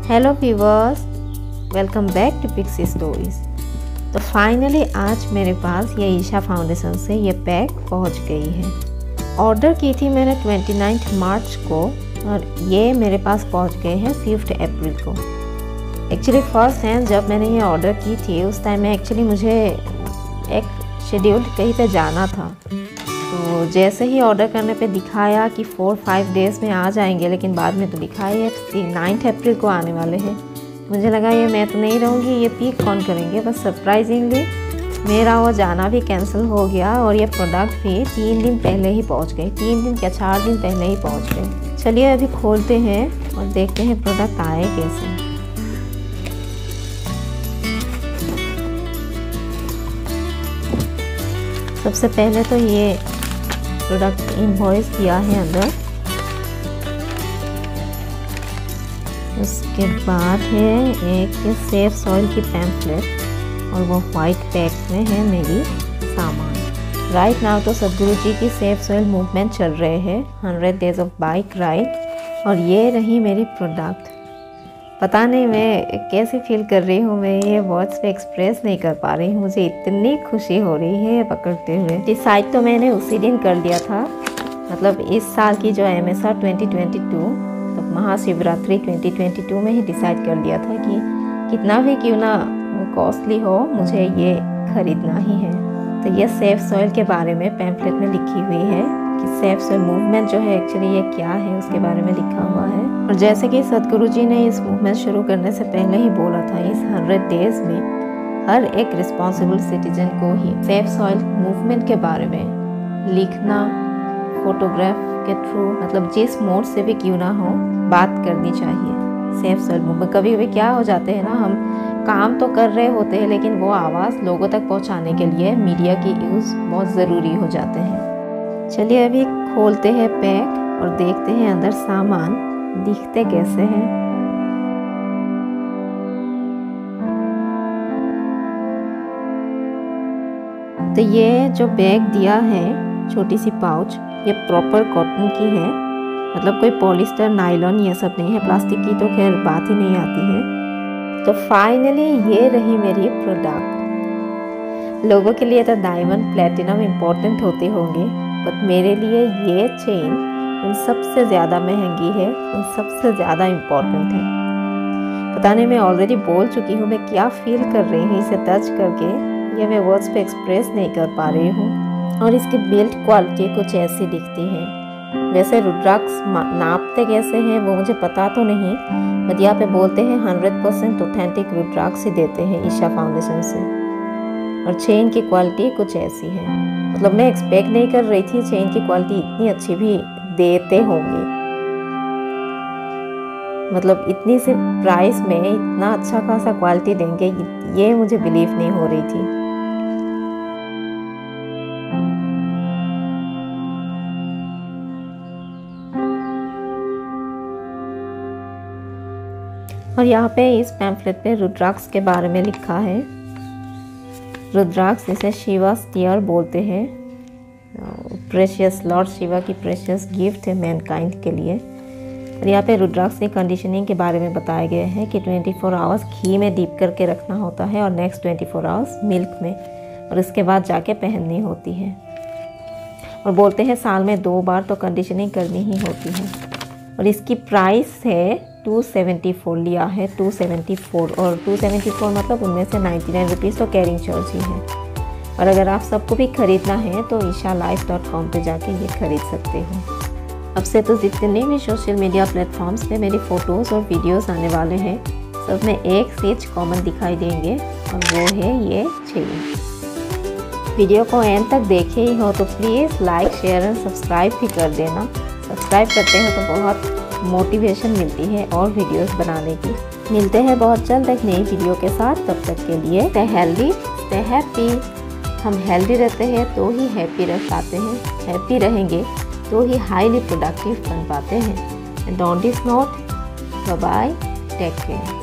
Hello viewers, welcome back to Pixie Stories. तो finally आज मेरे पास ये ईशा फाउंडेशन से ये पैक पहुंच गई है। ऑर्डर की थी मैंने 29 मार्च को और ये मेरे पास पहुंच गए हैं 5 अप्रैल को। एक्चुअली फर्स्ट हैंड जब मैंने ये ऑर्डर की थी उस टाइम में एक्चुअली मुझे एक शेड्यूल कहीं पे जाना था, तो जैसे ही ऑर्डर करने पे दिखाया कि 4-5 डेज़ में आ जाएंगे, लेकिन बाद में तो दिखाई है 9 अप्रैल को आने वाले हैं। मुझे लगा ये मैं तो नहीं रहूँगी, ये पिक कौन करेंगे। बस सरप्राइजिंगली मेरा वो जाना भी कैंसिल हो गया और ये प्रोडक्ट भी 3 दिन पहले ही पहुँच गए। 3 दिन क्या 4 दिन पहले ही पहुँच गए। चलिए अभी खोलते हैं और देखते हैं प्रोडक्ट आए कैसे। सबसे पहले तो ये प्रोडक्ट इनवॉइस दिया है अंदर, उसके बाद है एक सेफ सॉइल की पैम्फलेट और वो वाइट पैक में है मेरी सामान। राइट नाउ तो सदगुरु जी की सेफ सॉइल मूवमेंट चल रहे हैं, 100 डेज ऑफ बाइक राइड, और ये रही मेरी प्रोडक्ट। पता नहीं मैं कैसे फील कर रही हूँ, मैं ये वर्ड्स पे एक्सप्रेस नहीं कर पा रही हूँ। मुझे इतनी खुशी हो रही है पकड़ते हुए। डिसाइड तो मैंने उसी दिन कर लिया था, मतलब इस साल की जो MSR 2022 तो महाशिवरात्रि 2022 में ही डिसाइड कर लिया था कि कितना भी क्यों ना कॉस्टली हो मुझे ये खरीदना ही है। तो ये सेफ सॉइल के बारे में पैम्फलेट में लिखी हुई है कि सेफ सॉइल मूवमेंट जो है एक्चुअली ये क्या है उसके बारे में लिखा हुआ है। और जैसे कि सदगुरु जी ने इस मूवमेंट शुरू करने से पहले ही बोला था, इस 100 डेज में हर एक रिस्पॉन्सिबल सिटीजन को ही सेफ सॉइल मूवमेंट के बारे में लिखना, फोटोग्राफ के थ्रू, मतलब जिस मोड से भी क्यों ना हो बात करनी चाहिए। सेफ सॉइल मूवमेंट कभी कभी क्या हो जाते हैं ना, हम काम तो कर रहे होते हैं लेकिन वो आवाज़ लोगों तक पहुंचाने के लिए मीडिया की यूज़ बहुत ज़रूरी हो जाते हैं। चलिए अभी खोलते हैं पैक और देखते हैं अंदर सामान दिखते कैसे हैं। तो ये जो बैग दिया है, छोटी सी पाउच, ये प्रॉपर कॉटन की है, मतलब कोई पॉलिस्टर नायलॉन ये सब नहीं है। प्लास्टिक की तो खैर बात ही नहीं आती है। तो फाइनली ये रही मेरी प्रोडक्ट। लोगों के लिए तो डायमंड प्लेटिनम इम्पोर्टेंट होते होंगे, बट मेरे लिए ये चेन उन सबसे ज़्यादा महंगी है, उन सबसे ज़्यादा इम्पोर्टेंट है। पता नहीं मैं ऑलरेडी बोल चुकी हूँ मैं क्या फील कर रही हूँ इसे टच करके, ये मैं वर्ड्स पे एक्सप्रेस नहीं कर पा रही हूँ। और इसकी बिल्ड क्वालिटी कुछ ऐसी दिखती है। वैसे रुद्राक्ष नापते कैसे हैं वो मुझे पता तो नहीं, बट यहाँ पे बोलते हैं 100% ऑथेंटिक रुद्राक्ष ही देते हैं ईशा फाउंडेशन से। और चेन की क्वालिटी कुछ ऐसी है, मतलब मैं एक्सपेक्ट नहीं कर रही थी चेन की क्वालिटी इतनी अच्छी भी देते होंगे। मतलब इतनी सी प्राइस में इतना अच्छा खासा क्वालिटी देंगे ये मुझे बिलीव नहीं हो रही थी। और यहाँ पे इस पैम्फलेट पे रुद्राक्ष के बारे में लिखा है। रुद्राक्ष इसे शिवा स्टीयर बोलते हैं, प्रेशियस लॉर्ड शिवा की प्रेशियस गिफ्ट है मैनकाइंड के लिए। और यहाँ पे रुद्राक्ष की कंडीशनिंग के बारे में बताया गया है कि 24 आवर्स घी में डीप करके रखना होता है और नेक्स्ट 24 आवर्स मिल्क में, और इसके बाद जाके पहननी होती है। और बोलते हैं साल में 2 बार तो कंडीशनिंग करनी ही होती है। और इसकी प्राइस है 274 लिया है, 274, और 274 मतलब उनमें से 99 रुपीज़ तो कैरिंग चार्ज ही है। और अगर आप सबको भी ख़रीदना है तो ishalife.com पे जाके ये ख़रीद सकते हो। अब से तो जितने भी सोशल मीडिया प्लेटफॉर्म्स पे मेरी फ़ोटोज़ और वीडियोज़ आने वाले हैं, सब में एक चीज़ कॉमन दिखाई देंगे और वो है ये चेन। वीडियो को एंड तक देखे ही हो तो please like, share and subscribe भी कर देना। सब्सक्राइब करते हैं तो बहुत मोटिवेशन मिलती है और वीडियोस बनाने की। मिलते हैं बहुत जल्द एक नई वीडियो के साथ, तब तक के लिए स्टे हेल्दी, स्टे हैप्पी। हम हेल्दी रहते हैं तो ही हैप्पी रह पाते हैं, हैप्पी रहेंगे तो ही हाईली प्रोडक्टिव बन पाते हैं। And on this note, bye bye, take care.